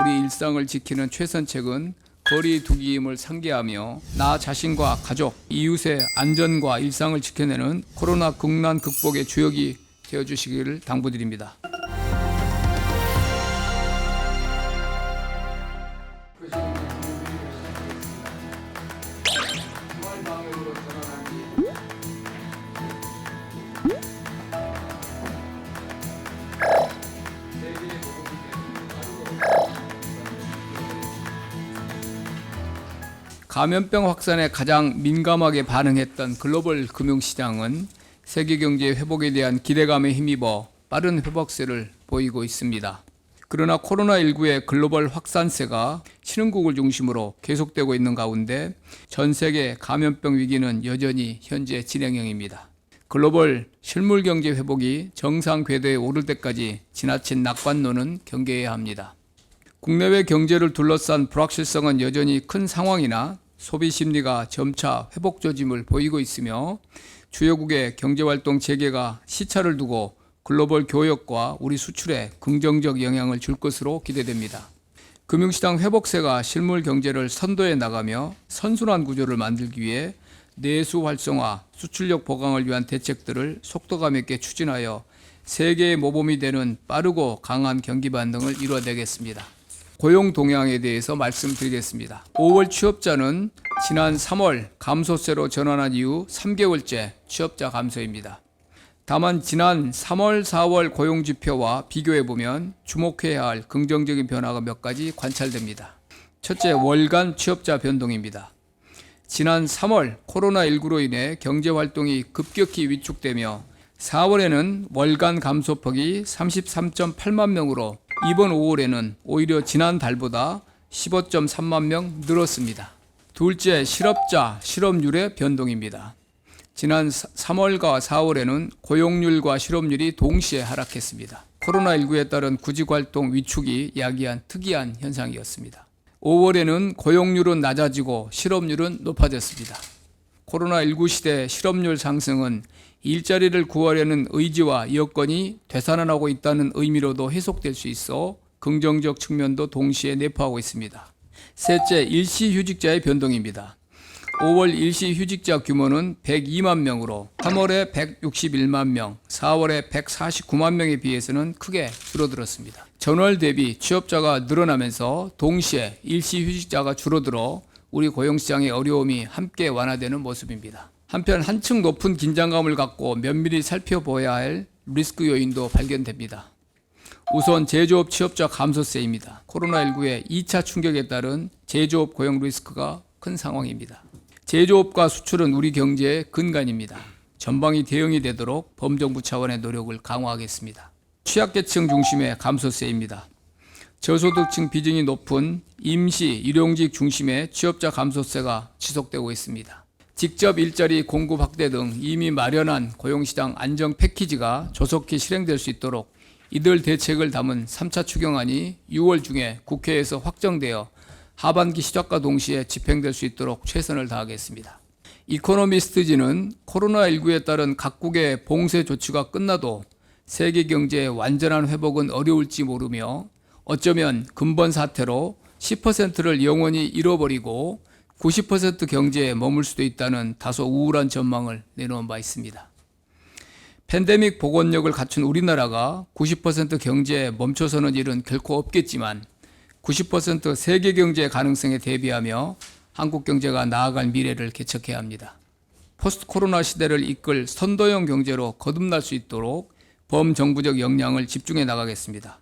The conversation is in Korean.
우리 일상을 지키는 최선책은 거리 두기임을 상기하며 나 자신과 가족, 이웃의 안전과 일상을 지켜내는 코로나 국난 극복의 주역이 되어주시기를 당부드립니다. 감염병 확산에 가장 민감하게 반응했던 글로벌 금융시장은 세계 경제 회복에 대한 기대감에 힘입어 빠른 회복세를 보이고 있습니다. 그러나 코로나19의 글로벌 확산세가 신흥국을 중심으로 계속되고 있는 가운데 전 세계 감염병 위기는 여전히 현재 진행형입니다. 글로벌 실물 경제 회복이 정상 궤도에 오를 때까지 지나친 낙관론은 경계해야 합니다. 국내외 경제를 둘러싼 불확실성은 여전히 큰 상황이나 소비 심리가 점차 회복 조짐을 보이고 있으며 주요국의 경제활동 재개가 시차를 두고 글로벌 교역과 우리 수출에 긍정적 영향을 줄 것으로 기대됩니다. 금융시장 회복세가 실물 경제를 선도해 나가며 선순환 구조를 만들기 위해 내수 활성화, 수출력 보강을 위한 대책들을 속도감 있게 추진하여 세계의 모범이 되는 빠르고 강한 경기 반등을 이뤄내겠습니다. 고용 동향에 대해서 말씀드리겠습니다. 5월 취업자는 지난 3월 감소세로 전환한 이후 3개월째 취업자 감소입니다. 다만 지난 3월, 4월 고용지표와 비교해보면 주목해야 할 긍정적인 변화가 몇 가지 관찰됩니다. 첫째, 월간 취업자 변동입니다. 지난 3월 코로나19로 인해 경제활동이 급격히 위축되며 4월에는 월간 감소폭이 33.8만 명으로 이번 5월에는 오히려 지난 달보다 15.3만 명 늘었습니다. 둘째, 실업자, 실업률의 변동입니다. 지난 3월과 4월에는 고용률과 실업률이 동시에 하락했습니다. 코로나19에 따른 구직활동 위축이 야기한 특이한 현상이었습니다. 5월에는 고용률은 낮아지고 실업률은 높아졌습니다. 코로나19 시대 실업률 상승은 일자리를 구하려는 의지와 여건이 되살아나고 있다는 의미로도 해석될 수 있어 긍정적 측면도 동시에 내포하고 있습니다. 셋째, 일시휴직자의 변동입니다. 5월 일시휴직자 규모는 102만 명으로 3월에 161만 명, 4월에 149만 명에 비해서는 크게 줄어들었습니다. 전월 대비 취업자가 늘어나면서 동시에 일시휴직자가 줄어들어 우리 고용시장의 어려움이 함께 완화되는 모습입니다. 한편 한층 높은 긴장감을 갖고 면밀히 살펴봐야 할 리스크 요인도 발견됩니다. 우선 제조업 취업자 감소세입니다. 코로나19의 2차 충격에 따른 제조업 고용 리스크가 큰 상황입니다. 제조업과 수출은 우리 경제의 근간입니다. 전방위 대응이 되도록 범정부 차원의 노력을 강화하겠습니다. 취약계층 중심의 감소세입니다. 저소득층 비중이 높은 임시, 일용직 중심의 취업자 감소세가 지속되고 있습니다. 직접 일자리 공급 확대 등 이미 마련한 고용시장 안정 패키지가 조속히 실행될 수 있도록 이들 대책을 담은 3차 추경안이 6월 중에 국회에서 확정되어 하반기 시작과 동시에 집행될 수 있도록 최선을 다하겠습니다. 이코노미스트지는 코로나19에 따른 각국의 봉쇄 조치가 끝나도 세계 경제의 완전한 회복은 어려울지 모르며 어쩌면 근본 사태로 10%를 영원히 잃어버리고 90% 경제에 머물 수도 있다는 다소 우울한 전망을 내놓은 바 있습니다. 팬데믹 복원력을 갖춘 우리나라가 90% 경제에 멈춰서는 일은 결코 없겠지만 90% 세계 경제의 가능성에 대비하며 한국 경제가 나아갈 미래를 개척해야 합니다. 포스트 코로나 시대를 이끌 선도형 경제로 거듭날 수 있도록 범정부적 역량을 집중해 나가겠습니다.